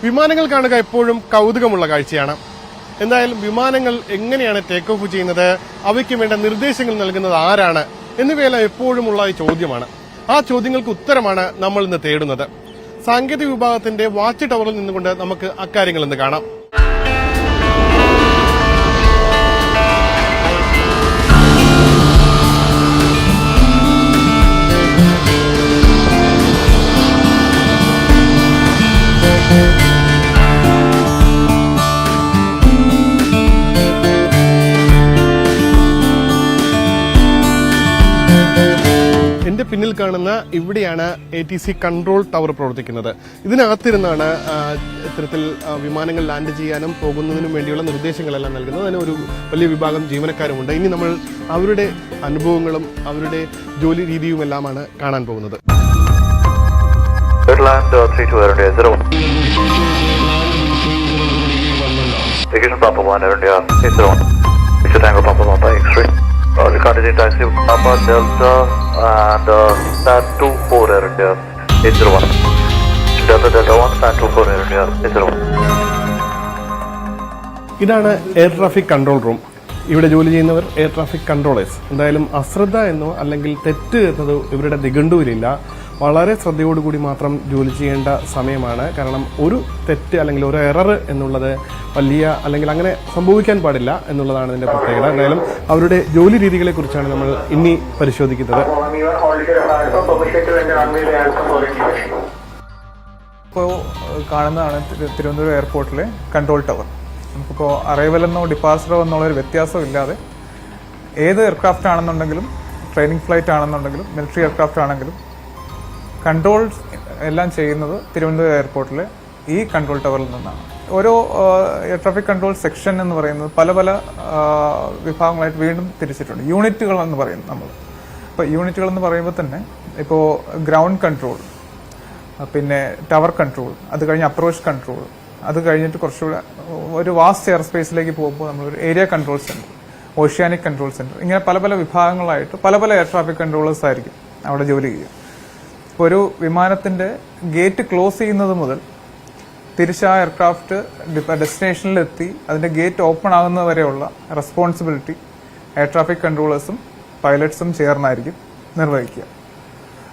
വിമാനങ്ങൾ കാണുക എപ്പോഴും കൗതുകമുള്ള കാഴ്ചയാണ്. എന്തായാലും വിമാനങ്ങൾ എങ്ങനെയാണ് ടേക്ക് ഓഫ് ചെയ്യുന്നത്, അവയ്ക്ക് വേണ്ട നിർദ്ദേശങ്ങൾ നൽകുന്നത് ആരാണ് എന്നിവയെല്ലാം എപ്പോഴുമുള്ള ചോദ്യമാണ്. ആ ചോദ്യങ്ങൾക്ക് ഉത്തരമാണ് നമ്മൾ ഇന്ന് തേടുന്നത്. സാങ്കേതിക വിഭാഗത്തിന്റെ വാച്ച് ടവറിൽ നിന്നുകൊണ്ട് നമുക്ക് അക്കാര്യങ്ങൾ ഇന്ന് കാണാം. എന്റെ പിന്നിൽ കാണുന്ന ഇവിടെയാണ് ATC കൺട്രോൾ ടവർ പ്രവർത്തിക്കുന്നത്. ഇതിനകത്തിരുന്നാണ് ഇത്തരത്തിൽ വിമാനങ്ങൾ ലാൻഡ് ചെയ്യാനും പോകുന്നതിനും വേണ്ടിയുള്ള നിർദ്ദേശങ്ങളെല്ലാം നൽകുന്നത്. അതിന് ഒരു വലിയ വിഭാഗം ജീവനക്കാരുമുണ്ട്. ഇനി നമ്മൾ അവരുടെ അനുഭവങ്ങളും അവരുടെ ജോലി രീതിയുമെല്ലാമാണ് കാണാൻ പോകുന്നത്. Continuing taxi Papa Delta and Sat 24 Air India 801. Delta 1 Sat 24 Air India 801. ഇതാണ് എയർ ട്രാഫിക് കൺട്രോൾ റൂം. ഇവിടെ ജോലി ചെയ്യുന്നവർ എയർ ട്രാഫിക് കൺട്രോളേഴ്സ്. എന്തായാലും അശ്രദ്ധ എന്നോ അല്ലെങ്കിൽ തെറ്റ് എന്നതോ ഇവരുടെ നിഘണ്ടുവിലില്ല. വളരെ ശ്രദ്ധയോടുകൂടി മാത്രം ജോലി ചെയ്യേണ്ട സമയമാണ്. കാരണം ഒരു തെറ്റ് അല്ലെങ്കിൽ ഒരു എറർ എന്നുള്ളത് വലിയ അല്ലെങ്കിൽ അങ്ങനെ സംഭവിക്കാൻ പാടില്ല എന്നുള്ളതാണ് ഇതിന്റെ പ്രത്യേകത. എന്തായാലും അവരുടെ ജോലി രീതികളെ കുറിച്ചാണ് നമ്മൾ ഇനി പരിശോധിക്കുന്നത്. ഇപ്പോൾ കാണുന്നതാണ് തിരുവനന്തപുരം എയർപോർട്ടിലെ കൺട്രോൾ ടവർ. നമുക്കിപ്പോൾ അറൈവൽ എന്നോ ഡിപ്പാർച്ചറോ എന്നുള്ളൊരു വ്യത്യാസവും ഇല്ലാതെ ഏത് എയർക്രാഫ്റ്റ് ആണെന്നുണ്ടെങ്കിലും, ട്രെയിനിങ് ഫ്ലൈറ്റ് ആണെന്നുണ്ടെങ്കിലും, മിലിറ്ററി എയർക്രാഫ്റ്റ് ആണെങ്കിലും കൺട്രോൾസ് എല്ലാം ചെയ്യുന്നത് തിരുവനന്തപുരം എയർപോർട്ടിലെ ഈ കൺട്രോൾ ടവറിൽ നിന്നാണ്. ഓരോ എയർ ട്രാഫിക് കൺട്രോൾ സെക്ഷൻ എന്ന് പറയുന്നത് പല പല വിഭാഗങ്ങളായിട്ട് വീണ്ടും തിരിച്ചിട്ടുണ്ട്. യൂണിറ്റുകൾ എന്ന് പറയുന്നത് നമ്മൾ. ഇപ്പോൾ യൂണിറ്റുകൾ എന്ന് പറയുമ്പോൾ തന്നെ ഇപ്പോൾ ഗ്രൗണ്ട് കൺട്രോൾ, പിന്നെ ടവർ കൺട്രോൾ, അത് കഴിഞ്ഞ് അപ്രോച്ച് കൺട്രോൾ, അത് കഴിഞ്ഞിട്ട് കുറച്ചുകൂടെ ഒരു വാസ്റ്റ് എയർ സ്പേസിലേക്ക് പോകുമ്പോൾ നമ്മളൊരു area control centre, oceanic control centre, ഇങ്ങനെ പല പല വിഭാഗങ്ങളായിട്ട് പല പല എയർ ട്രാഫിക് കൺട്രോളേഴ്സ് ആയിരിക്കും അവിടെ ജോലി ചെയ്യുക. ഇപ്പോൾ ഒരു വിമാനത്തിന്റെ ഗേറ്റ് ക്ലോസ് ചെയ്യുന്നത് മുതൽ തിരിച്ച് ആ എയർക്രാഫ്റ്റ് ഡെസ്റ്റിനേഷനിലെത്തി അതിന്റെ ഗേറ്റ് ഓപ്പൺ ആകുന്നത് വരെയുള്ള റെസ്പോൺസിബിലിറ്റി എയർ ട്രാഫിക് കൺട്രോളേഴ്സും പൈലറ്റ്സും ചേർന്നായിരിക്കും നിർവഹിക്കുക.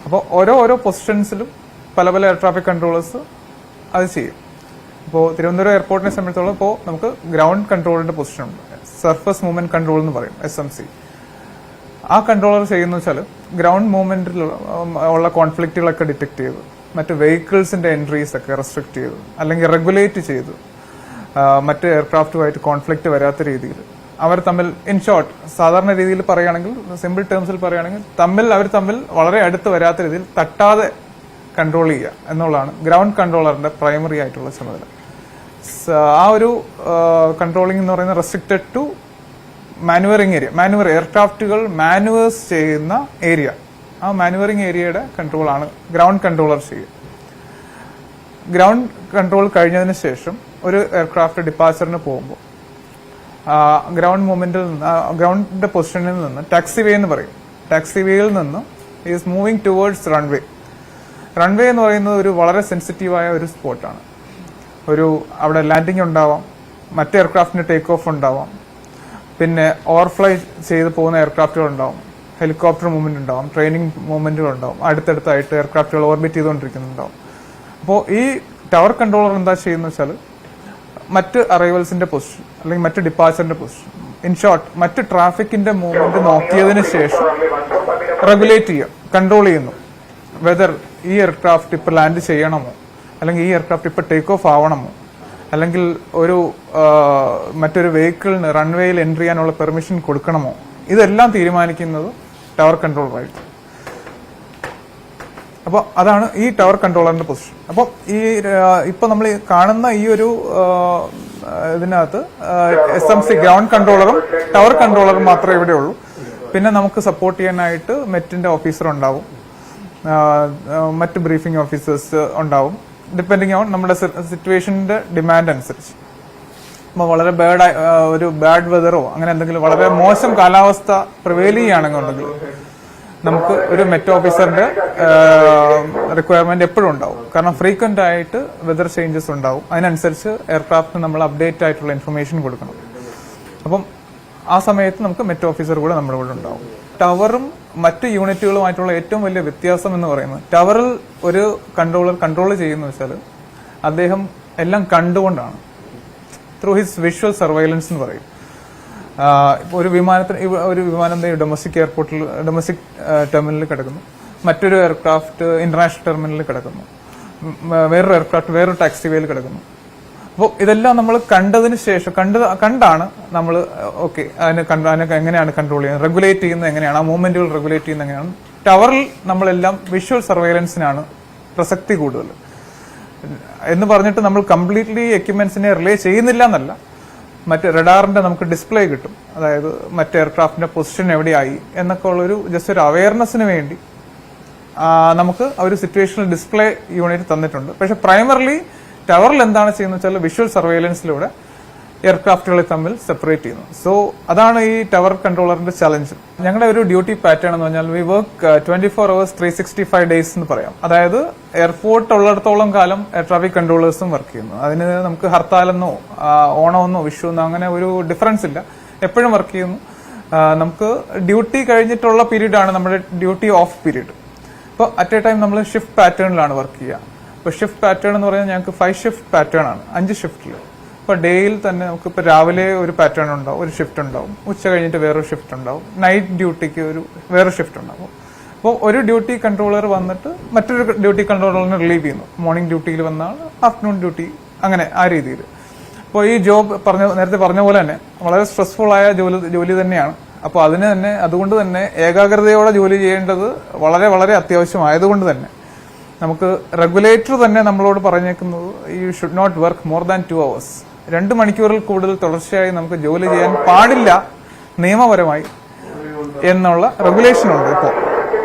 അപ്പോൾ ഓരോ പൊസിഷൻസിലും പല പല എയർ ട്രാഫിക് കൺട്രോളേഴ്സ് അത് ചെയ്യും. ഇപ്പോൾ തിരുവനന്തപുരം എയർപോർട്ടിനെ സംബന്ധിച്ചിടത്തോളം ഇപ്പോൾ നമുക്ക് ഗ്രൗണ്ട് കൺട്രോളിന്റെ പൊസിഷൻ ഉണ്ട്. സർഫസ് മൂവ്മെന്റ് കൺട്രോൾ എന്ന് പറയും, SMC. ആ കൺട്രോളർ ചെയ്യുന്ന വെച്ചാൽ ഗ്രൗണ്ട് മൂവ്മെന്റിൽ ഉള്ള കോൺഫ്ലിക്റ്റുകളൊക്കെ ഡിറ്റക്ട് ചെയ്ത് മറ്റ് വെഹിക്കിൾസിന്റെ എൻട്രീസ് ഒക്കെ റെസ്ട്രിക്ട് ചെയ്തു അല്ലെങ്കിൽ റെഗുലേറ്റ് ചെയ്തു മറ്റ് എയർക്രാഫ്റ്റുമായിട്ട് കോൺഫ്ലിക്റ്റ് വരാത്ത രീതിയിൽ അവർ തമ്മിൽ, ഇൻ ഷോർട്ട് സാധാരണ രീതിയിൽ പറയുകയാണെങ്കിൽ, സിമ്പിൾ ടേംസിൽ പറയുകയാണെങ്കിൽ അവർ തമ്മിൽ വളരെ അടുത്ത് വരാത്ത രീതിയിൽ തട്ടാതെ കൺട്രോൾ ചെയ്യുക എന്നുള്ളതാണ് ഗ്രൗണ്ട് കൺട്രോളറിന്റെ പ്രൈമറി ആയിട്ടുള്ള ചുമതല. ആ ഒരു കൺട്രോളിംഗ് എന്ന് പറയുന്നത് റെസ്ട്രിക്റ്റഡ് ടു മാനുവറിംഗ് ഏരിയ, എയർക്രാഫ്റ്റുകൾ മാനുവേഴ്സ് ചെയ്യുന്ന ഏരിയ. ആ മാനുവറിംഗ് ഏരിയയുടെ കൺട്രോളാണ് ഗ്രൗണ്ട് കൺട്രോളർ ചെയ്യുക. ഗ്രൗണ്ട് കൺട്രോൾ കഴിഞ്ഞതിന് ശേഷം ഒരു എയർക്രാഫ്റ്റ് ഡിപ്പാച്ചറിന് പോകുമ്പോൾ ഗ്രൗണ്ടിന്റെ പൊസിഷനിൽ നിന്ന് ടാക്സി വേ എന്ന് പറയും. ടാക്സി വേയിൽ നിന്ന് is moving towards runway. Runway എന്ന് പറയുന്നത് ഒരു വളരെ സെൻസിറ്റീവായ ഒരു സ്പോട്ടാണ്. അവിടെ ലാൻഡിംഗ് ഉണ്ടാവാം, മറ്റ് എയർക്രാഫ്റ്റിന്റെ ടേക്ക് ഓഫ് ഉണ്ടാവാം, പിന്നെ ഓവർഫ്ലൈ ചെയ്ത് പോകുന്ന എയർക്രാഫ്റ്റുകൾ ഉണ്ടാവും, ഹെലികോപ്റ്റർ മൂവ്മെന്റ് ഉണ്ടാവും, ട്രെയിനിങ് മൂവ്മെന്റുകൾ ഉണ്ടാവും, അടുത്തടുത്തായിട്ട് എയർക്രാഫ്റ്റുകൾ ഓർബിറ്റ് ചെയ്തുകൊണ്ടിരിക്കുന്നുണ്ടാവും. അപ്പോൾ ഈ ടവർ കൺട്രോളർ എന്താ ചെയ്യുന്ന വെച്ചാൽ മറ്റ് അറൈവൽസിന്റെ പൊസിഷൻ അല്ലെങ്കിൽ മറ്റ് ഡിപ്പാച്ചറിന്റെ പൊസിഷൻ, ഇൻ ഷോർട്ട് മറ്റ് ട്രാഫിക്കിന്റെ മൂവ്മെന്റ് നോക്കിയതിന് ശേഷം റെഗുലേറ്റ് ചെയ്യുക, കൺട്രോൾ ചെയ്യുന്നു. വെദർ ഈ എയർക്രാഫ്റ്റ് ഇപ്പൊ ലാൻഡ് ചെയ്യണമോ, അല്ലെങ്കിൽ ഈ എയർക്രാഫ്റ്റ് ഇപ്പൊ ടേക്ക് ഓഫ് ആവണമോ, അല്ലെങ്കിൽ മറ്റൊരു വെഹിക്കിളിന് റൺവേയിൽ എൻട്രി ചെയ്യാനുള്ള പെർമിഷൻ കൊടുക്കണമോ, ഇതെല്ലാം തീരുമാനിക്കുന്നത് ടവർ കൺട്രോളറായിട്ട്. അപ്പോൾ അതാണ് ഈ ടവർ കൺട്രോളറിന്റെ പൊസിഷൻ. അപ്പോൾ ഇപ്പൊ നമ്മൾ കാണുന്ന ഈ ഒരു ഇതിനകത്ത് SMC ഗ്രൗണ്ട് കൺട്രോളറും ടവർ കൺട്രോളറും മാത്രമേ ഇവിടെ ഉള്ളൂ. പിന്നെ നമുക്ക് സപ്പോർട്ട് ചെയ്യാനായിട്ട് മെറ്റിന്റെ ഓഫീസർ ഉണ്ടാവും, മറ്റ് ബ്രീഫിംഗ് ഓഫീസേഴ്സ് ഉണ്ടാവും, ഡിപ്പെൻഡിങ് ഓൺ നമ്മുടെ സിറ്റുവേഷന്റെ ഡിമാൻഡ് അനുസരിച്ച്. അപ്പോൾ വളരെ ബാഡ് വെതറോ അങ്ങനെ എന്തെങ്കിലും വളരെ മോശം കാലാവസ്ഥ പ്രിവെയിൽ ചെയ്യുകയാണെന്നുണ്ടെങ്കിൽ നമുക്ക് ഒരു മെറ്റ് ഓഫീസറുടെ റിക്വയർമെന്റ് എപ്പോഴും ഉണ്ടാവും. കാരണം ഫ്രീക്വന്റ് ആയിട്ട് വെതർ ചേഞ്ചസ് ഉണ്ടാവും. അതിനനുസരിച്ച് എയർക്രാഫ്റ്റിന് നമ്മൾ അപ്ഡേറ്റ് ആയിട്ടുള്ള ഇൻഫർമേഷൻ കൊടുക്കണം. അപ്പം ആ സമയത്ത് നമുക്ക് മെറ്റ് ഓഫീസർ കൂടെ നമ്മുടെ കൂടെ ഉണ്ടാവും. ടവറും മറ്റ് യൂണിറ്റുകളുമായിട്ടുള്ള ഏറ്റവും വലിയ വ്യത്യാസം എന്ന് പറയുന്നത്, ടവറിൽ ഒരു കൺട്രോളർ കൺട്രോൾ ചെയ്യുന്ന വെച്ചാൽ അദ്ദേഹം എല്ലാം കണ്ടുകൊണ്ടാണ്, ത്രൂ ഹിസ് വിഷ്വൽ സർവൈലൻസ് എന്ന് പറയും. ഒരു വിമാനം ഡൊമസ്റ്റിക് എയർപോർട്ടിൽ ഡൊമസ്റ്റിക് ടെർമിനലിൽ കിടക്കുന്നു, മറ്റൊരു എയർക്രാഫ്റ്റ് ഇന്റർനാഷണൽ ടെർമിനലിൽ കിടക്കുന്നു, വേറൊരു എയർക്രാഫ്റ്റ് വേറൊരു ടാക്സിവേയിൽ കിടക്കുന്നു. അപ്പോൾ ഇതെല്ലാം നമ്മൾ കണ്ടതിന് ശേഷം കണ്ടാണ് നമ്മൾ ഓക്കെ അതിനെ എങ്ങനെയാണ് കൺട്രോൾ ചെയ്യുന്നത്, റെഗുലേറ്റ് ചെയ്യുന്നത് എങ്ങനെയാണ്, ആ മൂവ്മെന്റുകൾ റെഗുലേറ്റ് ചെയ്യുന്നത് എങ്ങനെയാണ്. ടവറിൽ നമ്മളെല്ലാം വിഷ്വൽ സർവൈലൻസിനാണ് പ്രസക്തി കൂടുതൽ എന്ന് പറഞ്ഞിട്ട് നമ്മൾ കംപ്ലീറ്റ്ലി എക്യുപ്മെന്റ്സിനെ റിലേ ചെയ്യുന്നില്ല എന്നല്ല. മറ്റ് റഡാറിന്റെ നമുക്ക് ഡിസ്പ്ലേ കിട്ടും, അതായത് മറ്റ് എയർക്രാഫ്റ്റിന്റെ പൊസിഷൻ എവിടെയായി എന്നൊക്കെ ഉള്ളൊരു ജസ്റ്റ് ഒരു അവയർനെസ്സിന് വേണ്ടി നമുക്ക് ഒരു സിറ്റുവേഷണൽ ഡിസ്പ്ലേ യൂണിറ്റ് തന്നിട്ടുണ്ട്. പക്ഷെ പ്രൈമറിലി ടവറിൽ എന്താണ് ചെയ്യുന്നത് വെച്ചാൽ വിഷ്വൽ സർവൈലൻസിലൂടെ എയർക്രാഫ്റ്റുകളെ തമ്മിൽ സെപ്പറേറ്റ് ചെയ്യുന്നു. സോ അതാണ് ഈ ടവർ കൺട്രോളറിന്റെ ചലഞ്ച്. ഞങ്ങളുടെ ഒരു ഡ്യൂട്ടി പാറ്റേൺ എന്ന് പറഞ്ഞാൽ വി വർക്ക് 24 hours 365 days എന്ന് പറയാം. അതായത് എയർപോർട്ട് ഉള്ളിടത്തോളം കാലം എയർ ട്രാഫിക് കൺട്രോളേഴ്സും വർക്ക് ചെയ്യുന്നു. അതിന് നമുക്ക് ഹർത്താലെന്നോ ഓണമെന്നോ വിഷുവെന്നോ അങ്ങനെ ഒരു ഡിഫറൻസ് ഇല്ല, എപ്പോഴും വർക്ക് ചെയ്യുന്നു. നമുക്ക് ഡ്യൂട്ടി കഴിഞ്ഞിട്ടുള്ള പീരീഡ് ആണ് നമ്മുടെ ഡ്യൂട്ടി ഓഫ് പീരീഡ്. അപ്പോൾ അറ്റ് എ ടൈം നമ്മൾ ഷിഫ്റ്റ് പാറ്റേണിലാണ് വർക്ക് ചെയ്യുക. ഇപ്പോൾ ഷിഫ്റ്റ് പാറ്റേൺ എന്ന് പറയുന്നത് ഞങ്ങൾക്ക് 5 ഷിഫ്റ്റ് പാറ്റേൺ ആണ്, 5 ഷിഫ്റ്റിൽ. ഇപ്പോൾ ഡേയിൽ തന്നെ നമുക്ക് ഇപ്പോൾ രാവിലെ ഒരു പാറ്റേൺ ഉണ്ടാവും, ഒരു ഷിഫ്റ്റ് ഉണ്ടാവും, ഉച്ച കഴിഞ്ഞിട്ട് വേറൊരു ഷിഫ്റ്റ് ഉണ്ടാവും, നൈറ്റ് ഡ്യൂട്ടിക്ക് വേറെ ഷിഫ്റ്റ് ഉണ്ടാവും. അപ്പോൾ ഒരു ഡ്യൂട്ടി കൺട്രോളർ വന്നിട്ട് മറ്റൊരു ഡ്യൂട്ടി കൺട്രോളറിനെ റിലീവ് ചെയ്യുന്നു. മോർണിംഗ് ഡ്യൂട്ടിയിൽ വന്നാൽ ആഫ്റ്റർനൂൺ ഡ്യൂട്ടി, അങ്ങനെ ആ രീതിയിൽ. അപ്പോൾ ഈ ജോബ് നേരത്തെ പറഞ്ഞ പോലെ തന്നെ വളരെ സ്ട്രെസ്ഫുൾ ആയ ജോലി തന്നെയാണ്. അപ്പോൾ അതുകൊണ്ട് തന്നെ ഏകാഗ്രതയോടെ ജോലി ചെയ്യേണ്ടത് വളരെ വളരെ അത്യാവശ്യമായതുകൊണ്ട് തന്നെ നമുക്ക് റെഗുലേറ്റർ തന്നെ നമ്മളോട് പറഞ്ഞേക്കുന്നത് you should not work more than 2 hours. 2 മണിക്കൂറിൽ കൂടുതൽ തുടർച്ചയായി നമുക്ക് ജോലി ചെയ്യാൻ പാടില്ല നിയമപരമായി എന്നുള്ള റെഗുലേഷൻ ഉണ്ട് ഇപ്പോൾ.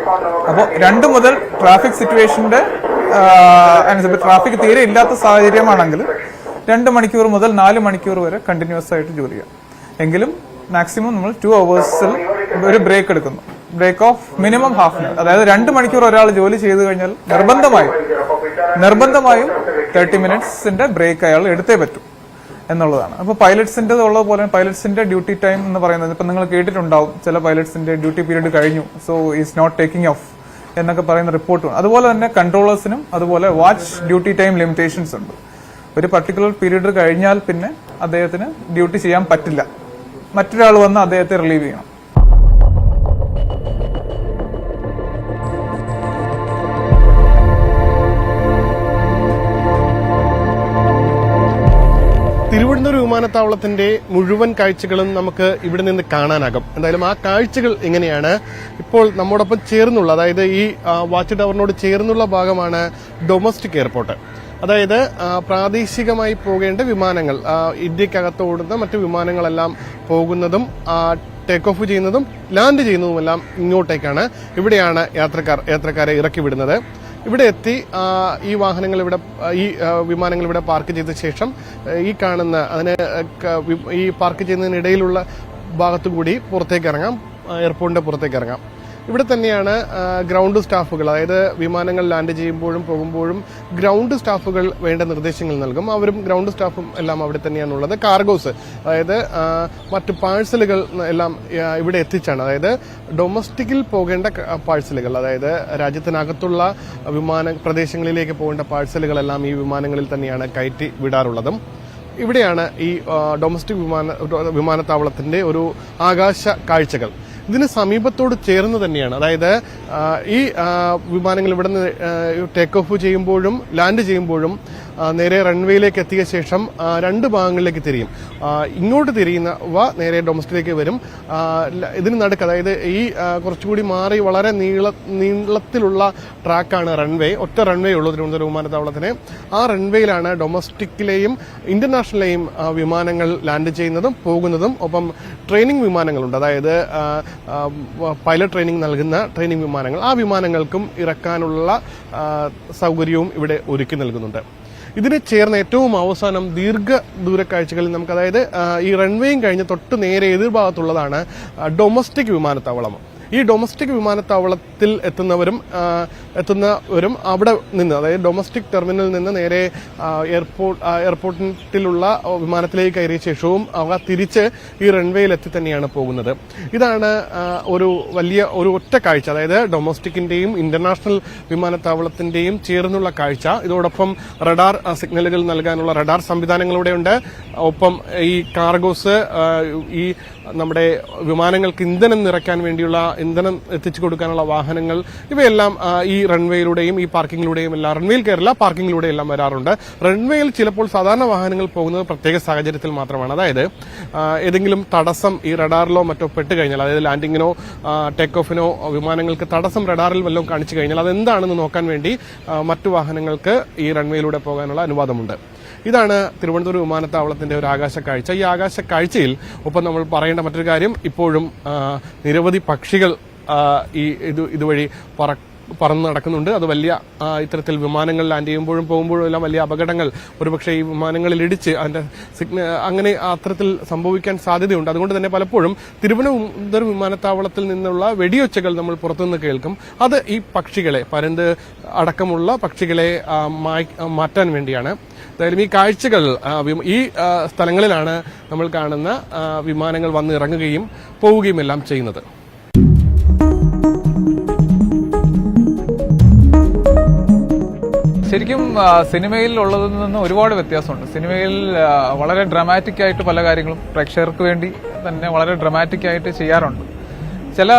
അപ്പോൾ 2 മുതൽ ട്രാഫിക് സിറ്റുവേഷന്റെ അനുസരിച്ച് ട്രാഫിക് തീരെ ഇല്ലാത്ത സാഹചര്യമാണെങ്കിൽ 2 മണിക്കൂർ മുതൽ 4 മണിക്കൂർ വരെ കണ്ടിന്യൂസ് ആയിട്ട് ജോലി ചെയ്യാം. എങ്കിലും മാക്സിമം നമ്മൾ 2 hours ഒരു ബ്രേക്ക് എടുക്കുന്നു. Break of minimum half an hour. അതായത് 2 മണിക്കൂർ ഒരാൾ ജോലി ചെയ്തു കഴിഞ്ഞാൽ നിർബന്ധമായും 30 minutesന്റെ ബ്രേക്ക് അയാൾ എടുത്തേ പറ്റും എന്നുള്ളതാണ്. അപ്പോൾ പൈലറ്റ്സിന്റെ ഉള്ളത് പോലെ പൈലറ്റ്സിന്റെ ഡ്യൂട്ടി ടൈം എന്ന് പറയുന്നത് ഇപ്പൊ നിങ്ങൾ കേട്ടിട്ടുണ്ടാവും, ചില പൈലറ്റ്സിന്റെ ഡ്യൂട്ടി പീരീഡ് കഴിഞ്ഞു, so is not taking off എന്നൊക്കെ പറയുന്ന റിപ്പോർട്ട്. അതുപോലെ തന്നെ കൺട്രോളേഴ്സിനും അതുപോലെ വാച്ച് ഡ്യൂട്ടി ടൈം ലിമിറ്റേഷൻസ് ഉണ്ട്. ഒരു പർട്ടിക്കുലർ പീരീഡ് കഴിഞ്ഞാൽ പിന്നെ അദ്ദേഹത്തിന് ഡ്യൂട്ടി ചെയ്യാൻ പറ്റില്ല, മറ്റൊരാൾ വന്ന് അദ്ദേഹത്തെ റിലീവ് ചെയ്യണം. തിരുവനന്തപുരം വിമാനത്താവളത്തിന്റെ മുഴുവൻ കാഴ്ചകളും നമുക്ക് ഇവിടെ നിന്ന് കാണാനാകും. എന്തായാലും ആ കാഴ്ചകൾ എങ്ങനെയാണ് ഇപ്പോൾ നമ്മോടൊപ്പം ചേർന്നുള്ള, അതായത് ഈ വാച്ച് ടവറിനോട് ചേർന്നുള്ള ഭാഗമാണ് ഡൊമസ്റ്റിക് എയർപോർട്ട്. അതായത് പ്രാദേശികമായി പോകേണ്ട വിമാനങ്ങൾ, ഇന്ത്യക്കകത്തോടുന്ന മറ്റു വിമാനങ്ങളെല്ലാം പോകുന്നതും ടേക്ക് ഓഫ് ചെയ്യുന്നതും ലാൻഡ് ചെയ്യുന്നതുമെല്ലാം ഇങ്ങോട്ടേക്കാണ്. ഇവിടെയാണ് യാത്രക്കാരെ ഇറക്കി വിടുന്നത്. ഇവിടെ എത്തി ഈ വാഹനങ്ങൾ ഈ വിമാനങ്ങൾ ഇവിടെ പാർക്ക് ചെയ്ത ശേഷം ഈ കാണുന്ന ഈ പാർക്ക് ചെയ്യുന്നതിനിടയിലുള്ള ഭാഗത്തുകൂടി പുറത്തേക്ക് ഇറങ്ങാം, എയർപോർട്ടിന്റെ പുറത്തേക്ക് ഇറങ്ങാം. ഇവിടെ തന്നെയാണ് ഗ്രൗണ്ട് സ്റ്റാഫുകൾ, അതായത് വിമാനങ്ങൾ ലാൻഡ് ചെയ്യുമ്പോഴും പോകുമ്പോഴും ഗ്രൗണ്ട് സ്റ്റാഫുകൾ വേണ്ട നിർദ്ദേശങ്ങൾ നൽകും. അവരും ഗ്രൗണ്ട് സ്റ്റാഫും എല്ലാം അവിടെ തന്നെയാണുള്ളത്. കാർഗോസ്, അതായത് മറ്റു പാഴ്സലുകൾ എല്ലാം ഇവിടെ എത്തിച്ചാണ്, അതായത് ഡൊമസ്റ്റിക്കിൽ പോകേണ്ട പാഴ്സലുകൾ, അതായത് രാജ്യത്തിനകത്തുള്ള പ്രദേശങ്ങളിലേക്ക് പോകേണ്ട പാഴ്സലുകളെല്ലാം ഈ വിമാനങ്ങളിൽ തന്നെയാണ് കയറ്റി വിടാറുള്ളതും. ഇവിടെയാണ് ഈ ഡൊമസ്റ്റിക് വിമാനത്താവളത്തിന്റെ ഒരു ആകാശ കാഴ്ചകൾ. ഇതിന് സമീപത്തോട് ചേർന്ന് തന്നെയാണ്, അതായത് ഈ വിമാനങ്ങൾ ഇവിടെ നിന്ന് ടേക്ക് ഓഫ് ചെയ്യുമ്പോഴും ലാൻഡ് ചെയ്യുമ്പോഴും നേരെ റൺവേയിലേക്ക് എത്തിയ ശേഷം 2 ഭാഗങ്ങളിലേക്ക് തിരിയും. ഇങ്ങോട്ട് തിരിയുന്നവ നേരെ ഡൊമസ്റ്റിക്കിലേക്ക് വരും. ഇതിന് നടുക്ക്, അതായത് ഈ കുറച്ചുകൂടി മാറി വളരെ നീളത്തിലുള്ള ട്രാക്കാണ് റൺവേ. ഒറ്റ റൺവേ ഉള്ളൂ തിരുവനന്തപുരം വിമാനത്താവളത്തിന്. ആ റൺവേയിലാണ് ഡൊമസ്റ്റിക്കിലെയും ഇന്റർനാഷണലെയും വിമാനങ്ങൾ ലാൻഡ് ചെയ്യുന്നതും പോകുന്നതും. ഒപ്പം ട്രെയിനിങ് വിമാനങ്ങളുണ്ട്, അതായത് പൈലറ്റ് ട്രെയിനിങ് നൽകുന്ന ട്രെയിനിങ് വിമാനങ്ങൾ. ആ വിമാനങ്ങൾക്കും ഇറക്കാനുള്ള സൗകര്യവും ഇവിടെ ഒരുക്കി നൽകുന്നുണ്ട്. ഇതിന് ചേർന്ന് ഏറ്റവും അവസാനം ദീർഘദൂര കാഴ്ചകളിൽ നമുക്ക്, അതായത് ഈ റൺവേയും കഴിഞ്ഞ് തൊട്ട് നേരെ എതിർഭാഗത്തുള്ളതാണ് ഡൊമസ്റ്റിക് വിമാനത്താവളം. ഈ ഡൊമസ്റ്റിക് വിമാനത്താവളത്തിൽ എത്തുന്നവരും അവിടെ നിന്ന്, അതായത് ഡൊമസ്റ്റിക് ടെർമിനലിൽ നിന്ന് നേരെ എയർപോർട്ടിലുള്ള വിമാനത്തിലേക്ക് കയറിയ ശേഷവും അവ തിരിച്ച് ഈ റൺവേയിൽ എത്തി തന്നെയാണ് പോകുന്നത്. ഇതാണ് ഒരു ഒറ്റ കാഴ്ച, അതായത് ഡൊമസ്റ്റിക്കിന്റെയും ഇന്റർനാഷണൽ വിമാനത്താവളത്തിന്റെയും ചേർന്നുള്ള കാഴ്ച. ഇതോടൊപ്പം റഡാർ സിഗ്നലുകൾ നൽകാനുള്ള റഡാർ സംവിധാനങ്ങളിലൂടെയുണ്ട്. ഒപ്പം ഈ കാർഗോസ്, ഈ നമ്മുടെ വിമാനങ്ങൾക്ക് ഇന്ധനം നിറയ്ക്കാൻ വേണ്ടിയുള്ള ഇന്ധനം എത്തിച്ചു കൊടുക്കാനുള്ള വാഹനങ്ങൾ, ഇവയെല്ലാം ഈ റൺവേയിലൂടെയും ഈ പാർക്കിങ്ങിലൂടെയും എല്ലാം, റൺവേയിൽ കയറില്ല പാർക്കിങ്ങിലൂടെ എല്ലാം വരാറുണ്ട്. റൺവേയിൽ ചിലപ്പോൾ സാധാരണ വാഹനങ്ങൾ പോകുന്നത് പ്രത്യേക സാഹചര്യത്തിൽ മാത്രമാണ്. അതായത് ഏതെങ്കിലും തടസ്സം ഈ റഡാറിലോ മറ്റോ പെട്ട് കഴിഞ്ഞാൽ, അതായത് ലാൻഡിങ്ങിനോ ടേക്ക് ഓഫിനോ വിമാനങ്ങൾക്ക് തടസ്സം റഡാറിൽ വല്ലതും കാണിച്ചു കഴിഞ്ഞാൽ അതെന്താണെന്ന് നോക്കാൻ വേണ്ടി മറ്റു വാഹനങ്ങൾക്ക് ഈ റൺവേയിലൂടെ പോകാനുള്ള അനുവാദമുണ്ട്. ഇതാണ് തിരുവനന്തപുരം വിമാനത്താവളത്തിന്റെ ഒരു ആകാശ കാഴ്ച. ഈ ആകാശ കാഴ്ചയിൽ ഒപ്പം നമ്മൾ പറയേണ്ട മറ്റൊരു കാര്യം, ഇപ്പോഴും നിരവധി പക്ഷികൾ ഇതുവഴി പറന്ന് നടക്കുന്നുണ്ട്. അത് വലിയ ഇത്തരത്തിൽ വിമാനങ്ങൾ ലാൻഡ് ചെയ്യുമ്പോഴും പോകുമ്പോഴും എല്ലാം വലിയ അപകടങ്ങൾ ഒരുപക്ഷെ ഈ വിമാനങ്ങളിൽ ഇടിച്ച് അതിന്റെ അങ്ങനെ അത്തരത്തിൽ സംഭവിക്കാൻ സാധ്യതയുണ്ട്. അതുകൊണ്ട് തന്നെ പലപ്പോഴും തിരുവനന്തപുരം വിമാനത്താവളത്തിൽ നിന്നുള്ള വെടിയൊച്ചകൾ നമ്മൾ പുറത്തുനിന്ന് കേൾക്കും. അത് ഈ പക്ഷികളെ, പരുന്ത് അടക്കമുള്ള പക്ഷികളെ മാറ്റാൻ വേണ്ടിയാണ്. എന്തായാലും ഈ കാഴ്ചകൾ ഈ സ്ഥലങ്ങളിലാണ് നമ്മൾ കാണുന്ന വിമാനങ്ങൾ വന്ന് ഇറങ്ങുകയും പോവുകയും എല്ലാം ചെയ്യുന്നത്. ശരിക്കും സിനിമയിൽ ഉള്ളതിൽ നിന്ന് ഒരുപാട് വ്യത്യാസമുണ്ട്. സിനിമയിൽ വളരെ ഡ്രാമാറ്റിക് ആയിട്ട് പല കാര്യങ്ങളും പ്രേക്ഷകർക്ക് വേണ്ടി തന്നെ വളരെ ഡ്രാമാറ്റിക് ആയിട്ട് ചെയ്യാറുണ്ട്. ചില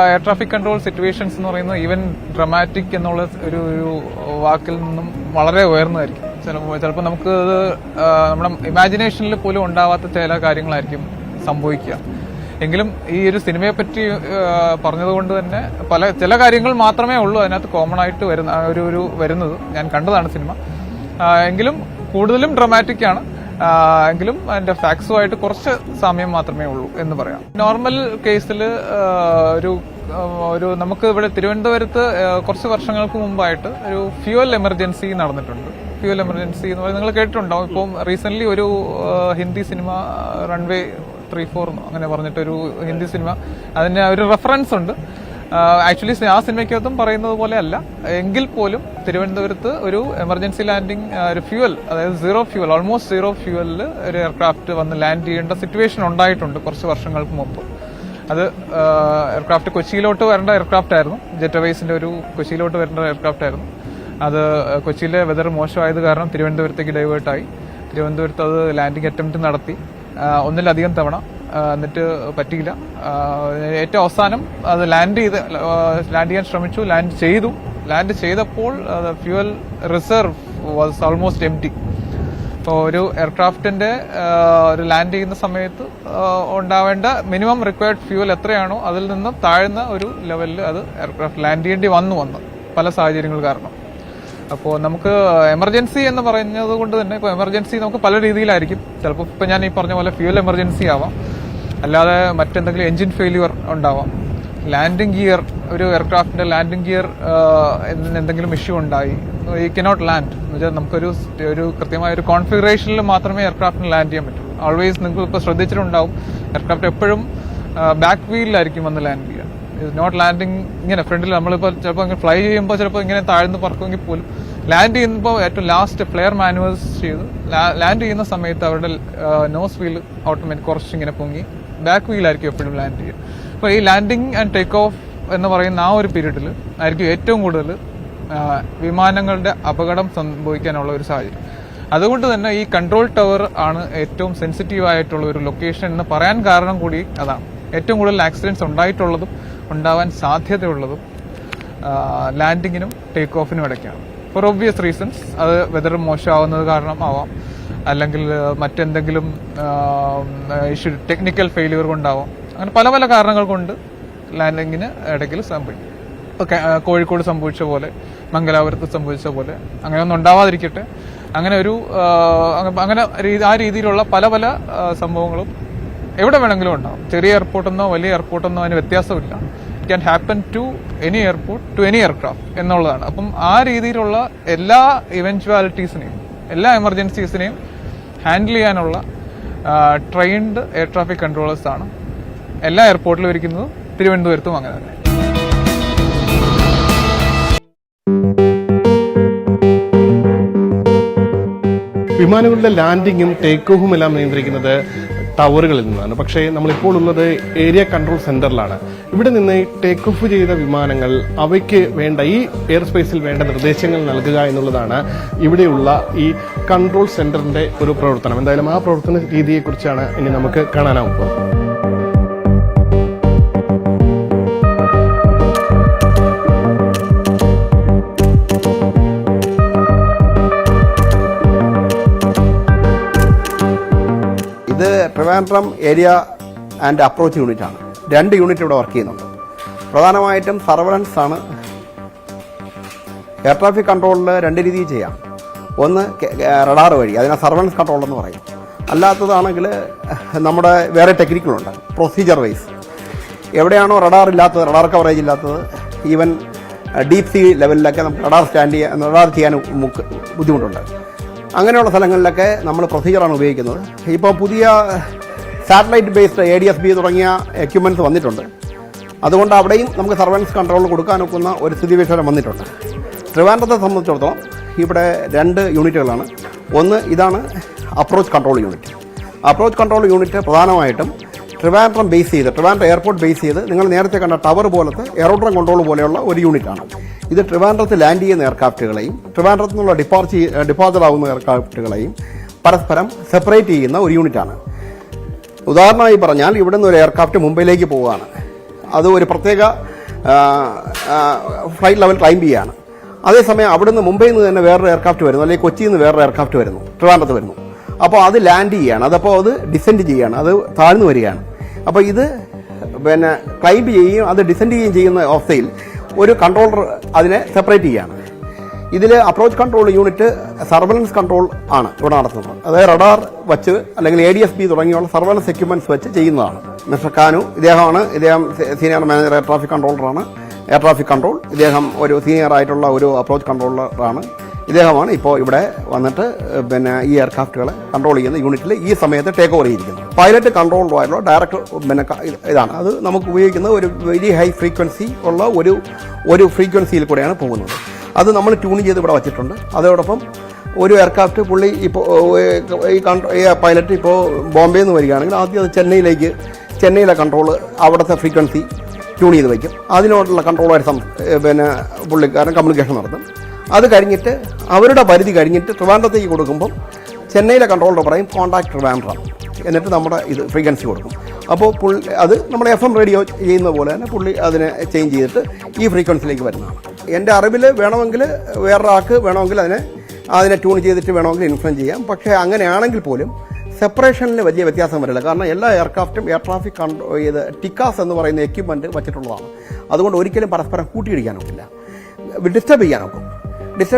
എയർ ട്രാഫിക് കൺട്രോൾ സിറ്റുവേഷൻസ് എന്ന് പറയുന്നത് ഈവൻ ഡ്രാമാറ്റിക് എന്നുള്ള ഒരു വാക്കിൽ നിന്നും വളരെ ഉയർന്നതായിരിക്കും. ചിലപ്പോൾ നമുക്ക് നമ്മുടെ ഇമാജിനേഷനിൽ പോലും ഉണ്ടാവാത്ത ചില കാര്യങ്ങളായിരിക്കും സംഭവിക്കുക. എങ്കിലും ഈ ഒരു സിനിമയെ പറ്റി പറഞ്ഞതുകൊണ്ട് തന്നെ ചില കാര്യങ്ങൾ മാത്രമേ ഉള്ളൂ അതിനകത്ത് കോമൺ ആയിട്ട് വരുന്നത്. ഞാൻ കണ്ടതാണ് സിനിമ. എങ്കിലും കൂടുതലും ഡ്രാമാറ്റിക് ആണ്. എങ്കിലും അതിന്റെ ഫാക്സുമായിട്ട് കുറച്ച് സാമ്യം മാത്രമേ ഉള്ളൂ എന്ന് പറയാം. നോർമൽ കേസിൽ ഒരു നമുക്ക് ഇവിടെ തിരുവനന്തപുരത്ത് കുറച്ച് വർഷങ്ങൾക്ക് മുമ്പായിട്ട് ഒരു ഫ്യൂവൽ എമർജൻസി നടന്നിട്ടുണ്ട്. ഫ്യൂവൽ എമർജൻസി എന്ന് പറയുന്നത് നിങ്ങൾ കേട്ടിട്ടുണ്ടാവും. ഇപ്പം റീസെന്റ് ഒരു ഹിന്ദി സിനിമ റൺവേ 34 അങ്ങനെ പറഞ്ഞിട്ടൊരു ഹിന്ദി സിനിമ, അതിന് ഒരു റെഫറൻസ് ഉണ്ട്. ആക്ച്വലി ആ സിനിമയ്ക്കകത്തും പറയുന്നത് പോലെ അല്ല, എങ്കിൽ പോലും തിരുവനന്തപുരത്ത് ഒരു എമർജൻസി ലാൻഡിംഗ്, ഒരു ഫ്യൂവൽ, അതായത് ഓൾമോസ്റ്റ് സീറോ ഫ്യൂവലിൽ ഒരു എയർക്രാഫ്റ്റ് വന്ന് ലാൻഡ് ചെയ്യേണ്ട സിറ്റുവേഷൻ ഉണ്ടായിട്ടുണ്ട് കുറച്ച് വർഷങ്ങൾക്ക് മുമ്പ്. അത് എയർക്രാഫ്റ്റ് കൊച്ചിയിലോട്ട് വരേണ്ട എയർക്രാഫ്റ്റ് ആയിരുന്നു. ജെറ്റ് എയർവേസിന്റെ ഒരു കൊച്ചിയിലോട്ട് വരേണ്ട എയർക്രാഫ്റ്റ് ആയിരുന്നു. അത് കൊച്ചിയിലെ വെതർ മോശമായത് കാരണം തിരുവനന്തപുരത്തേക്ക് ഡൈവേർട്ടായി. തിരുവനന്തപുരത്ത് അത് ലാൻഡിംഗ് അറ്റംപ്റ്റ് നടത്തി ഒന്നിലധികം തവണ, എന്നിട്ട് പറ്റിയില്ല. ഏറ്റവും അവസാനം അത് ലാൻഡ് ചെയ്യാൻ ശ്രമിച്ചു, ലാൻഡ് ചെയ്തപ്പോൾ fuel reserve was almost empty. അപ്പോൾ ഒരു എയർക്രാഫ്റ്റിന്റെ ഒരു ലാൻഡ് ചെയ്യുന്ന സമയത്ത് ഉണ്ടാവേണ്ട മിനിമം റിക്വയർഡ് ഫ്യൂവൽ എത്രയാണോ അതിൽ നിന്ന് താഴ്ന്ന ഒരു ലെവലിൽ അത് എയർക്രാഫ്റ്റ് ലാൻഡ് ചെയ്യേണ്ടി വന്നു പല സാഹചര്യങ്ങൾ കാരണം. അപ്പോൾ നമുക്ക് എമർജൻസി എന്ന് പറയുന്നത് കൊണ്ട് തന്നെ ഇപ്പോൾ എമർജൻസി നമുക്ക് പല രീതിയിലായിരിക്കും. ചിലപ്പോൾ ഇപ്പം ഞാൻ ഈ പറഞ്ഞ പോലെ ഫ്യൂവൽ എമർജൻസി ആവാം, അല്ലാതെ മറ്റെന്തെങ്കിലും എഞ്ചിൻ ഫെയിലിയർ ഉണ്ടാവാം, ലാൻഡിംഗ് ഗിയർ, ഒരു എയർക്രാഫ്റ്റിന്റെ ലാൻഡിംഗ് ഗിയർ എന്തെങ്കിലും ഇഷ്യൂ ഉണ്ടായി, ഈ കനോട്ട് ലാൻഡ് എന്ന് വെച്ചാൽ നമുക്കൊരു കൃത്യമായ ഒരു കോൺഫിഗറേഷനിൽ മാത്രമേ എയർക്രാഫ്റ്റിന് ലാൻഡ് ചെയ്യാൻ പറ്റൂ. ഓൾവേസ് നിങ്ങൾക്ക് ഇപ്പോൾ ശ്രദ്ധിച്ചിട്ടുണ്ടാവും, എയർക്രാഫ്റ്റ് എപ്പോഴും ബാക്ക് വീലിലായിരിക്കും വന്ന് ലാൻഡ് ചെയ്യുക. നോട്ട് ലാൻഡിങ് ഇങ്ങനെ ഫ്രണ്ടിൽ. നമ്മളിപ്പോൾ ചിലപ്പോൾ ഇങ്ങനെ ഫ്ലൈ ചെയ്യുമ്പോൾ ചിലപ്പോൾ ഇങ്ങനെ താഴ്ന്ന് പറക്കുമെങ്കിൽ പോലും ലാൻഡ് ചെയ്യുമ്പോൾ ഏറ്റവും ലാസ്റ്റ് ഫ്ലെയർ മാനുവേഴ്സ് ചെയ്ത് ലാൻഡ് ചെയ്യുന്ന സമയത്ത് അവരുടെ നോസ് വീൽ ഓട്ടോമാറ്റിക് കുറച്ചിങ്ങനെ പൊങ്ങി ബാക്ക് വീലായിരിക്കും എപ്പോഴും ലാൻഡ് ചെയ്യുക. അപ്പോൾ ഈ ലാൻഡിങ് ആൻഡ് ടേക്ക് ഓഫ് എന്ന് പറയുന്ന ആ ഒരു പീരീഡിൽ ആയിരിക്കും ഏറ്റവും കൂടുതൽ വിമാനങ്ങളുടെ അപകടം സംഭവിക്കാനുള്ള ഒരു സാഹചര്യം. അതുകൊണ്ട് തന്നെ ഈ കൺട്രോൾ ടവർ ആണ് ഏറ്റവും സെൻസിറ്റീവ് ആയിട്ടുള്ള ഒരു ലൊക്കേഷൻ എന്ന് പറയാൻ കാരണം കൂടി അതാണ്. ഏറ്റവും കൂടുതൽ ആക്സിഡൻറ്റ്സ് ഉണ്ടായിട്ടുള്ളതും ഉണ്ടാവാൻ സാധ്യതയുള്ളതും ലാൻഡിങ്ങിനും ടേക്ക് ഓഫിനും ഇടയ്ക്കാണ്. For obvious reasons. അത് വെതർ മോശമാവുന്നത് കാരണം ആവാം, അല്ലെങ്കിൽ മറ്റെന്തെങ്കിലും ഇഷ്യൂ, ടെക്നിക്കൽ ഫെയിലിയർ കൊണ്ടാവാം. അങ്ങനെ പല പല കാരണങ്ങൾ കൊണ്ട് ലാൻഡിങ്ങിന് ഇടയ്ക്കിൽ സംഭവിക്കും. കോഴിക്കോട് സംഭവിച്ച പോലെ, മംഗലാപുരത്ത് സംഭവിച്ച പോലെ അങ്ങനെ ഒന്നും ഉണ്ടാവാതിരിക്കട്ടെ. അങ്ങനെ ആ രീതിയിലുള്ള പല പല സംഭവങ്ങളും എവിടെ വേണമെങ്കിലും ഉണ്ടാവും. ചെറിയ എയർപോർട്ടെന്നോ വലിയ എയർപോർട്ടെന്നോ അതിന് വ്യത്യാസമില്ല. It can happen to any airport, to any aircraft എന്നുള്ളതാണ്. അപ്പം ആ രീതിയിലുള്ള എല്ലാ ഇവൻച്വാലിറ്റീസിനെയും, എല്ലാ എമർജൻസീസിനെയും ഹാൻഡിൽ ചെയ്യാനുള്ള ട്രെയിൻഡ് എയർ ട്രാഫിക് കൺട്രോളേഴ്സ് ആണ് എല്ലാ എയർപോർട്ടിലും ഇരിക്കുന്നത്. തിരുവനന്തപുരത്തും അങ്ങനെ തന്നെ. വിമാനങ്ങളുടെ ലാൻഡിങ്ങും ടേക്ക് ഓഫും എല്ലാം നിയന്ത്രിക്കുന്നത് ടവറുകളിൽ നിന്നാണ്. പക്ഷേ നമ്മളിപ്പോൾ ഉള്ളത് ഏരിയ കൺട്രോൾ സെന്ററിലാണ്. ഇവിടെ നിന്ന് ടേക്ക് ഓഫ് ചെയ്ത വിമാനങ്ങൾ അവയ്ക്ക് വേണ്ട ഈ എയർ സ്പേസിൽ വേണ്ട നിർദ്ദേശങ്ങൾ നൽകുക എന്നുള്ളതാണ് ഇവിടെയുള്ള ഈ കൺട്രോൾ സെന്ററിന്റെ ഒരു പ്രവർത്തനം. എന്തായാലും ആ പ്രവർത്തന രീതിയെക്കുറിച്ചാണ് ഇനി നമുക്ക് കാണാനാവുക. ഇത് ട്രിവാൻഡ്രം ഏരിയ ആൻഡ് അപ്രോച്ച് യൂണിറ്റാണ്. 2 യൂണിറ്റ് ഇവിടെ വർക്ക് ചെയ്യുന്നുണ്ട്. പ്രധാനമായിട്ടും സർവലൻസ് ആണ്. എയർ ട്രാഫിക് കൺട്രോളിൽ 2 രീതിയിൽ ചെയ്യാം. ഒന്ന് റഡാർ വഴി, അതിനെ സർവലൻസ് കൺട്രോൾ എന്ന് പറയും. അല്ലാത്തതാണെങ്കിൽ നമ്മുടെ വേറെ ടെക്നിക്കുകളുണ്ട്. പ്രൊസീജിയർ വൈസ് എവിടെയാണോ റഡാർ ഇല്ലാത്തത്, റഡാർ കവറേജ് ഇല്ലാത്തത്, ഈവൻ ഡീപ് സീ ലെവലിലൊക്കെ നമുക്ക് റഡാർ ചെയ്യാൻ ബുദ്ധിമുട്ടുണ്ട്. അങ്ങനെയുള്ള സ്ഥലങ്ങളിലൊക്കെ നമ്മൾ പ്രൊസീജിയറാണ് ഉപയോഗിക്കുന്നത്. ഇപ്പോൾ പുതിയ സാറ്റലൈറ്റ് ബേസ്ഡ് ADS-B തുടങ്ങിയ എക്യുപ്മെൻറ്റ്സ് വന്നിട്ടുണ്ട്. അതുകൊണ്ട് അവിടെയും നമുക്ക് സർവലൻസ് കൺട്രോൾ കൊടുക്കാനൊക്കുന്ന ഒരു സ്ഥിതിവിശേഷം വന്നിട്ടുണ്ട്. ട്രിവാൻഡ്രത്തെ സംബന്ധിച്ചിടത്തോളം ഇവിടെ 2 യൂണിറ്റുകളാണ്. ഒന്ന് ഇതാണ് approach control unit. Approach control unit പ്രധാനമായിട്ടും ട്രിവാൻഡ്രം ബേസ് ചെയ്ത്, ട്രിവാൻഡ്രം എയർപോർട്ട് ബേസ് ചെയ്ത് നിങ്ങൾ നേരത്തെ കണ്ട ടവർ പോലത്തെ എയറോഡ്രം കൺട്രോൾ പോലെയുള്ള ഒരു യൂണിറ്റാണ്. ഇത് ട്രിവാൻഡ്രത്ത് ലാൻഡ് ചെയ്യുന്ന എയർക്രാഫ്റ്റുകളെയും ട്രിവാൻഡ്രത്തു നിന്നുള്ള ഡിപ്പാർച്ചർ ആകുന്ന എയർക്രാഫ്റ്റുകളെയും പരസ്പരം സെപ്പറേറ്റ് ചെയ്യുന്ന ഒരു യൂണിറ്റാണ്. ഉദാഹരണമായി പറഞ്ഞാൽ ഇവിടെ നിന്ന് ഒരു എയർക്രാഫ്റ്റ് മുംബൈയിലേക്ക് പോവുകയാണ്. അത് ഒരു പ്രത്യേക ഫ്ലൈറ്റ് ലെവൽ ക്ലൈംബ് ചെയ്യുകയാണ്. അതേസമയം അവിടുന്ന് മുംബൈയിൽ നിന്ന് തന്നെ വേറൊരു എയർക്രാഫ്റ്റ് വരുന്നു, അല്ലെങ്കിൽ കൊച്ചിയിൽ നിന്ന് വേറൊരു എയർക്രാഫ്റ്റ് വരുന്നു, ട്രിവാൻഡ്രത്ത് വരുന്നു. അപ്പോൾ അത് ലാൻഡ് ചെയ്യുകയാണ്, അതപ്പോൾ അത് ഡിസെൻഡ് ചെയ്യുകയാണ്, അത് താഴ്ന്നു വരികയാണ്. അപ്പോൾ ഇത് ക്ലൈംബ് ചെയ്യുകയും അത് ഡിസെൻഡ് ചെയ്യുകയും ചെയ്യുന്ന അവസ്ഥയിൽ ഒരു കൺട്രോളർ അതിനെ സെപ്പറേറ്റ് ചെയ്യുകയാണ്. ഇതിൽ approach control unit surveillance control ആണ് ഇവിടെ നടത്തുന്നത്. അതായത് റഡാർ വച്ച് അല്ലെങ്കിൽ ADS-B തുടങ്ങിയുള്ള സർവലൻസ് എക്യുപ്മെന്റ്സ് വെച്ച് ചെയ്യുന്നതാണ്. മിസ്റ്റർ കാനു ഇദ്ദേഹം സീനിയർ മാനേജർ എയർ ട്രാഫിക് കൺട്രോളറാണ്. എയർ ട്രാഫിക് കൺട്രോൾ ഇദ്ദേഹം ഒരു സീനിയർ ആയിട്ടുള്ള ഒരു അപ്രോച്ച് കൺട്രോളറാണ്. ഇദ്ദേഹമാണ് ഇപ്പോൾ ഇവിടെ വന്നിട്ട് ഈ എയർക്രാഫ്റ്റുകളെ കൺട്രോൾ ചെയ്യുന്ന യൂണിറ്റിൽ ഈ സമയത്ത് ടേക്ക് ഓവർ ചെയ്തിരിക്കുന്നത്. പൈലറ്റ് കൺട്രോളുമായിട്ടുള്ള ഡയറക്റ്റ് ഇതാണ്. അത് നമുക്ക് ഉപയോഗിക്കുന്ന ഒരു വെരി ഹൈ ഫ്രീക്വൻസി ഉള്ള ഒരു ഫ്രീക്വൻസിയിൽ കൂടെയാണ് പോകുന്നത്. അത് നമ്മൾ ട്യൂൺ ചെയ്ത് ഇവിടെ വച്ചിട്ടുണ്ട്. അതോടൊപ്പം ഒരു എയർക്രാഫ്റ്റ് പുള്ളി ഇപ്പോൾ ഈ പൈലറ്റ് ഇപ്പോൾ ബോംബെയിൽ നിന്ന് വരികയാണെങ്കിൽ ആദ്യം അത് ചെന്നൈയിലെ കൺട്രോൾ അവിടുത്തെ ഫ്രീക്വൻസി ട്യൂൺ ചെയ്ത് വയ്ക്കും. അതിനോടുള്ള കൺട്രോളായിട്ട് പുള്ളിക്കാരൻ കമ്മ്യൂണിക്കേഷൻ നടത്തും. അത് കഴിഞ്ഞിട്ട് അവരുടെ പരിധി കഴിഞ്ഞിട്ട് ട്രിവാൻഡ്രത്തേക്ക് കൊടുക്കുമ്പം ചെന്നൈയിലെ കൺട്രോളർ പറയും കോൺടാക്ട് ട്രിവാൻഡ്രം, എന്നിട്ട് നമ്മുടെ ഇത് ഫ്രീക്വൻസി കൊടുക്കും. അപ്പോൾ അത് നമ്മുടെ FM റേഡിയോ ചെയ്യുന്ന പോലെ തന്നെ പുള്ളി അതിനെ ചേഞ്ച് ചെയ്തിട്ട് ഈ ഫ്രീക്വൻസിയിലേക്ക് വരുന്നതാണ്. എൻ്റെ അറിവിൽ വേണമെങ്കിൽ വേറൊരാൾക്ക് വേണമെങ്കിൽ അതിനെ ട്യൂൺ ചെയ്തിട്ട് വേണമെങ്കിൽ ഇൻഫ്ലുവൻസ് ചെയ്യാം. പക്ഷേ അങ്ങനെയാണെങ്കിൽ പോലും സെപ്പറേഷനിൽ വലിയ വ്യത്യാസം വരില്ല. കാരണം എല്ലാ എയർക്രാഫ്റ്റും എയർ ട്രാഫിക് ടിക്കാസ് എന്ന് പറയുന്ന എക്യുപ്മെൻറ്റ് വച്ചിട്ടുള്ളതാണ്. അതുകൊണ്ട് ഒരിക്കലും പരസ്പരം കൂട്ടിയിടിക്കാനൊക്കില്ല, ഡിസ്റ്റർബ്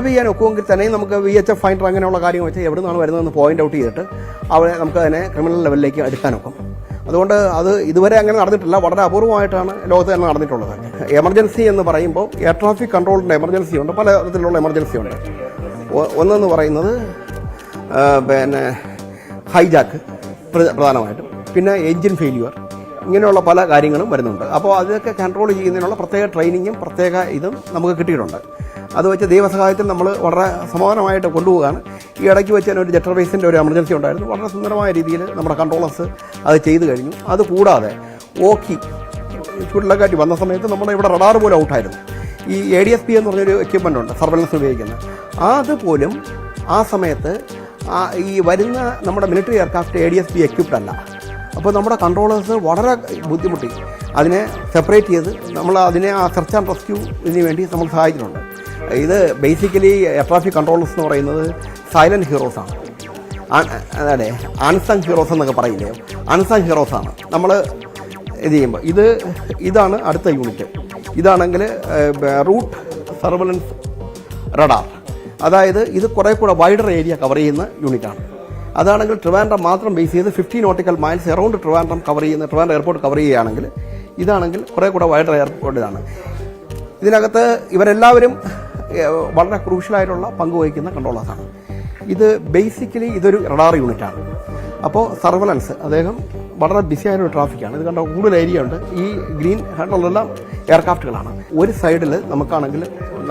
ചെയ്യാൻ ഒക്കുമെങ്കിൽ തന്നെ നമുക്ക് VHF ഫൈൻഡർ അങ്ങനെയുള്ള കാര്യങ്ങൾ വെച്ചാൽ എവിടെ നിന്നാണ് വരുന്നതെന്ന് പോയിന്റ് ഔട്ട് ചെയ്തിട്ട് അവിടെ നമുക്ക് അതിനെ ക്രിമിനൽ ലെവലിലേക്ക് എടുക്കാനൊക്കും. അതുകൊണ്ട് അത് ഇതുവരെ അങ്ങനെ നടന്നിട്ടില്ല. വളരെ അപൂർവമായിട്ടാണ് ലോകത്ത് തന്നെ നടന്നിട്ടുള്ളത്. എമർജൻസി എന്ന് പറയുമ്പോൾ എയർ ട്രാഫിക് കൺട്രോളിൻ്റെ എമർജൻസി ഉണ്ട്, പല തരത്തിലുള്ള എമർജൻസി ഉണ്ട്. ഒന്നെന്ന് പറയുന്നത് ഹൈജാക്ക് പ്രധാനമായിട്ടും, പിന്നെ എൻജിൻ ഫെയിലിയർ, ഇങ്ങനെയുള്ള പല കാര്യങ്ങളും വരുന്നുണ്ട്. അപ്പോൾ അതൊക്കെ കൺട്രോൾ ചെയ്യുന്നതിനുള്ള പ്രത്യേക ട്രെയിനിങ്ങും പ്രത്യേക ഇതും നമുക്ക് കിട്ടിയിട്ടുണ്ട്. അത് വെച്ച് ദൈവസഹായത്തിൽ നമ്മൾ വളരെ സമാധാനമായിട്ട് കൊണ്ടുപോവുകയാണ്. ഈ ഇടയ്ക്ക് വെച്ച് തന്നെ ഒരു ജെറ്റർ ബേസിൻ്റെ ഒരു എമർജൻസി ഉണ്ടായിരുന്നു. വളരെ സുന്ദരമായ രീതിയിൽ നമ്മുടെ കൺട്രോളേഴ്സ് അത് ചെയ്തു കഴിഞ്ഞു. അതുകൂടാതെ ഓക്കി ചുഴലിക്കാറ്റ് വന്ന സമയത്ത് നമ്മുടെ ഇവിടെ റഡാർ പോലും ഔട്ടായിരുന്നു. ഈ ADS-B എന്ന് പറഞ്ഞൊരു എക്യുപ്മെൻ്റ് ഉണ്ട് സർവലൻസ് ഉപയോഗിക്കുന്നത്. അതുപോലും ആ സമയത്ത് ഈ വരുന്ന നമ്മുടെ മിലിറ്ററി എയർക്രാഫ്റ്റ് ADS-B എക്യുപ്ഡ് അല്ല. അപ്പോൾ നമ്മുടെ കൺട്രോളേഴ്സ് വളരെ ബുദ്ധിമുട്ടി അതിനെ സെപ്പറേറ്റ് ചെയ്ത് നമ്മൾ അതിനെ ആ സെർച്ച് ആൻഡ് റെസ്ക്യൂവിന് വേണ്ടി നമ്മൾ സഹായിച്ചിട്ടുണ്ട്. ഇത് ബേസിക്കലി എയർ ട്രാഫിക് കൺട്രോളേഴ്സ് എന്ന് പറയുന്നത് സൈലൻറ്റ് ഹീറോസാണ്. അതെ, അൺസങ് ഹീറോസ് എന്നൊക്കെ പറയില്ലേ, അൺസങ് ഹീറോസാണ് നമ്മൾ ഇത് ചെയ്യുമ്പോൾ. ഇതാണ് അടുത്ത യൂണിറ്റ്. ഇതാണെങ്കിൽ റൂട്ട് സർവലൻസ് റഡാർ. അതായത് ഇത് കുറേ കൂടെ വൈഡർ ഏരിയ കവർ ചെയ്യുന്ന യൂണിറ്റാണ്. അതാണെങ്കിൽ ട്രിവാൻഡ്രം മാത്രം ബേസ് ചെയ്ത് 50 nautical miles around Trivandrum Trivandrum airport cover ചെയ്യുകയാണെങ്കിൽ ഇതാണെങ്കിൽ കുറേ കൂടെ വൈഡർ എയർപോർട്ട് ഇതാണ്. ഇതിനകത്ത് ഇവരെല്ലാവരും വളരെ ക്രൂഷ്യലായിട്ടുള്ള പങ്ക് വഹിക്കുന്ന കൺട്രോളേഴ്സാണ്. ഇത് ബേസിക്കലി ഇതൊരു റഡാർ യൂണിറ്റാണ്. അപ്പോൾ സർവലൻസ് അദ്ദേഹം വളരെ ബിസി ആയൊരു ട്രാഫിക്കാണ്. ഇത് കണ്ട കൂടുതൽ ഏരിയ ഉണ്ട്. ഈ ഗ്രീൻ ഹെഡുള്ളതെല്ലാം എയർക്രാഫ്റ്റുകളാണ്. ഒരു സൈഡിൽ നമുക്കാണെങ്കിൽ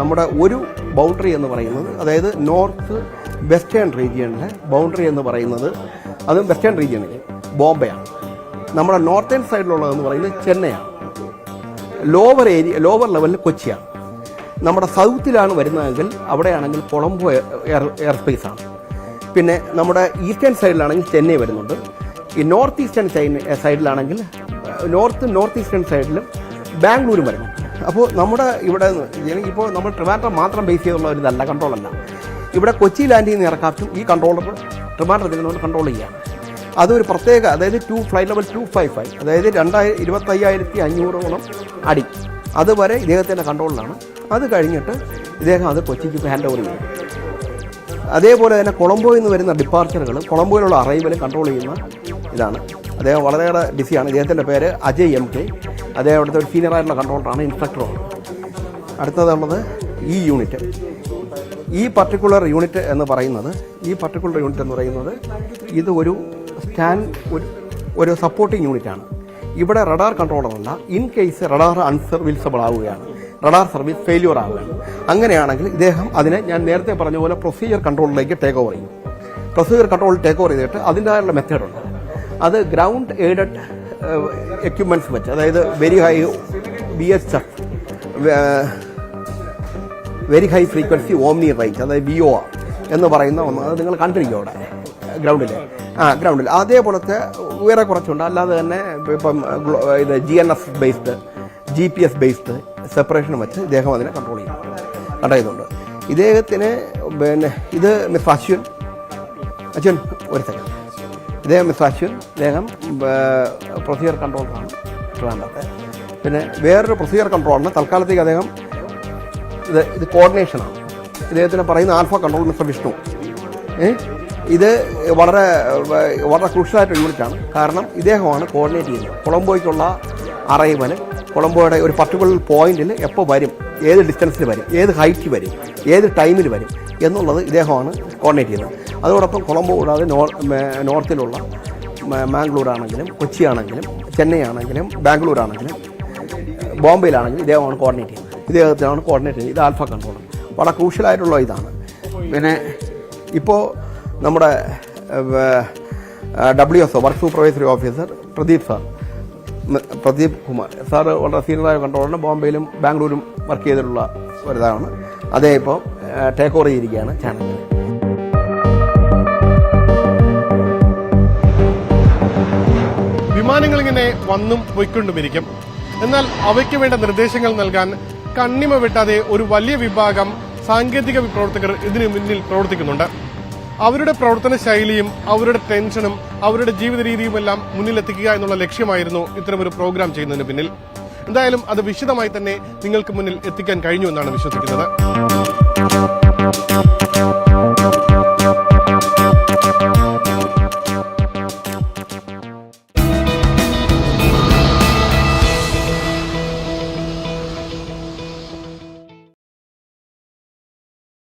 നമ്മുടെ ഒരു ബൗണ്ടറി എന്ന് പറയുന്നത്, അതായത് നോർത്ത് വെസ്റ്റേൺ റീജിയണിലെ ബൗണ്ടറി എന്ന് പറയുന്നത്, അതും വെസ്റ്റേൺ റീജിയണിൽ ബോംബെയാണ്. നമ്മുടെ നോർത്തേൺ സൈഡിലുള്ളതെന്ന് പറയുന്നത് ചെന്നൈയാണ്. ലോവർ ലെവലിൽ കൊച്ചിയാണ്. നമ്മുടെ സൗത്തിലാണ് വരുന്നതെങ്കിൽ അവിടെയാണെങ്കിൽ കൊളംബോ എയർ സ്പേസാണ്. പിന്നെ നമ്മുടെ ഈസ്റ്റേൺ സൈഡിലാണെങ്കിൽ ചെന്നൈ വരുന്നുണ്ട്. ഈ നോർത്ത് ഈസ്റ്റേൺ സൈഡിലാണെങ്കിൽ നോർത്ത് ഈസ്റ്റേൺ സൈഡിലും ബാംഗ്ലൂരും വരുന്നു. അപ്പോൾ നമ്മുടെ ഇവിടെ ഇപ്പോൾ നമ്മൾ ട്രിവാൻഡ്രം മാത്രം ബേസ് ചെയ്തുള്ള ഒരു ഇതല്ല, കൺട്രോളല്ല. ഇവിടെ കൊച്ചി ലാൻഡ് ചെയ്യുന്ന എയർക്രാഫ്റ്റും ഈ കൺട്രോളർ ട്രിവാൻഡ്രത്തിൽ നിന്ന് കൺട്രോൾ ചെയ്യുകയാണ്. അതൊരു പ്രത്യേക, അതായത് ഫ്ലൈറ്റ് ലെവൽ 255, അതായത് 25,500 അടി അതുവരെ ഇദ്ദേഹത്തിൻ്റെ കൺട്രോളിലാണ്. അത് കഴിഞ്ഞിട്ട് ഇദ്ദേഹം അത് കൊച്ചിക്ക് ഹാൻഡ് ഓവർ ചെയ്യും. അതേപോലെ തന്നെ കൊളംബോയിൽ നിന്ന് വരുന്ന ഡിപ്പാർച്ചറുകൾ, കൊളംബോയിലുള്ള അറൈവൽ കൺട്രോൾ ചെയ്യുന്ന ഇതാണ്. അദ്ദേഹം വളരെയേറെ ബിസിയാണ്. ഇദ്ദേഹത്തിൻ്റെ പേര് അജയ് MK. അദ്ദേഹം അവിടുത്തെ ഒരു സീനിയറായിട്ടുള്ള കൺട്രോളറാണ്, ഇൻസ്ട്രക്ടറാണ്. അടുത്തതുള്ളത് ഈ യൂണിറ്റ്. ഈ പർട്ടിക്കുലർ യൂണിറ്റ് എന്ന് പറയുന്നത് ഇത് ഒരു സപ്പോർട്ടിംഗ് യൂണിറ്റാണ്. ഇവിടെ റഡാർ കൺട്രോളറല്ല. ഇൻ കേസ് റഡാർ അൺസർവീസബിൾ ആവുകയാണ്, റഡാർ സർവീസ് ഫെയിലിയർ ആവുകയാണ്, അങ്ങനെയാണെങ്കിൽ ഇദ്ദേഹം അതിനെ ഞാൻ നേരത്തെ പറഞ്ഞ പോലെ പ്രൊസീജിയർ കൺട്രോളിലേക്ക് ടേക്ക് ഓവർ ചെയ്യും. പ്രൊസീജിയർ കൺട്രോൾ ടേക്ക് ഓവർ ചെയ്തിട്ട് അതിൻ്റെതായുള്ള മെത്തേഡുണ്ട്. അത് ഗ്രൗണ്ട് എയ്ഡഡ് എക്യുപ്മെൻറ്റ്സ് വെച്ച്, അതായത് very high frequency omni range, അതായത് VOR എന്ന് പറയുന്ന ഒന്ന്, അത് നിങ്ങൾ കണ്ടിരിക്കും അവിടെ ഗ്രൗണ്ടിൽ. അതേപോലത്തെ വേറെ കുറച്ചുണ്ട്. അല്ലാതെ തന്നെ ഇപ്പം ഇത് GNS based, GPS based separation വെച്ച് ഇദ്ദേഹം അതിനെ കൺട്രോൾ ചെയ്യുന്നുണ്ട്. ഇദ്ദേഹത്തിന് പിന്നെ ഇത് മിസ്റ്റർ അശ്വിൻ ഒരു സെക്കൻഡ്. ഇദ്ദേഹം മിസ്റ്റർ അശ്വിൻ, ഇദ്ദേഹം പ്രൊസീജിയർ കൺട്രോളറാണ് ട്രിവാൻഡ്രത്തെ. പിന്നെ വേറൊരു പ്രൊസീജിയർ കൺട്രോളറിന് തൽക്കാലത്തേക്ക് അദ്ദേഹം ഇത് കോർഡിനേഷനാണ്. ഇദ്ദേഹത്തിന് പറയുന്ന ആൽഫ കൺട്രോൾ മിസ്റ്റർ വിഷ്ണു. ഇത് വളരെ ക്രൂഷ്യലായിട്ടൊരു യൂണിറ്റാണ്. കാരണം ഇദ്ദേഹമാണ് കോർഡിനേറ്റ് ചെയ്യുന്നത്. കൊളംബോയ്ക്കുള്ള അറൈവൽ, കൊളംബോയുടെ ഒരു പർട്ടിക്കുലർ പോയിന്റിൽ എപ്പോൾ വരും, ഏത് ഡിസ്റ്റൻസിൽ വരും, ഏത് ഹൈറ്റിൽ വരും, ഏത് ടൈമിൽ വരും എന്നുള്ളത് ഇദ്ദേഹമാണ് കോർഡിനേറ്റ് ചെയ്യുന്നത്. അതോടൊപ്പം കൊളംബോ കൂടാതെ നോർത്തിലുള്ള മാംഗ്ലൂർ ആണെങ്കിലും, കൊച്ചി ആണെങ്കിലും, ചെന്നൈ ആണെങ്കിലും, ബാംഗ്ലൂർ ആണെങ്കിലും, ബോംബെയിലാണെങ്കിലും ഇദ്ദേഹമാണ് കോർഡിനേറ്റ് ചെയ്യുന്നത്. ഇദ്ദേഹത്തിനാണ് കോർഡിനേറ്റ് ചെയ്യുന്നത്. ഇത് ആൽഫ കൺട്രോൾ വളരെ ക്രൂഷ്യലായിട്ടുള്ള ഇതാണ്. പിന്നെ ഇപ്പോൾ നമ്മുടെ WSO work supervisory officer Pradeep Kumar sir വളരെ സീനിയറായ കൺട്രോളറിന് ബോംബെയിലും ബാംഗ്ലൂരും വർക്ക് ചെയ്തിട്ടുള്ള ഒരിതാണ്. അതേ ഇപ്പോൾ ടേക്ക് ഓവർ ചെയ്തിരിക്കുകയാണ് ചാനലിൽ. വിമാനങ്ങളിങ്ങനെ വന്നും പോയിക്കൊണ്ടുമിരിക്കും. എന്നാൽ അവയ്ക്ക് വേണ്ട നിർദ്ദേശങ്ങൾ നൽകാൻ കണ്ണിമ വെട്ടാതെ ഒരു വലിയ വിഭാഗം സാങ്കേതിക പ്രവർത്തകർ ഇതിനു മുന്നിൽ പ്രവർത്തിക്കുന്നുണ്ട്. അവരുടെ പ്രവർത്തന ശൈലിയും അവരുടെ ടെൻഷനും അവരുടെ ജീവിത രീതിയുമെല്ലാം മുന്നിലെത്തിക്കുക എന്നുള്ള ലക്ഷ്യമായിരുന്നു ഇത്തരമൊരു പ്രോഗ്രാം ചെയ്യുന്നതിന് പിന്നിൽ. എന്തായാലും അത് വിശദമായി തന്നെ നിങ്ങൾക്ക് മുന്നിൽ എത്തിക്കാൻ കഴിഞ്ഞു എന്നാണ് വിശ്വസിക്കുന്നത്.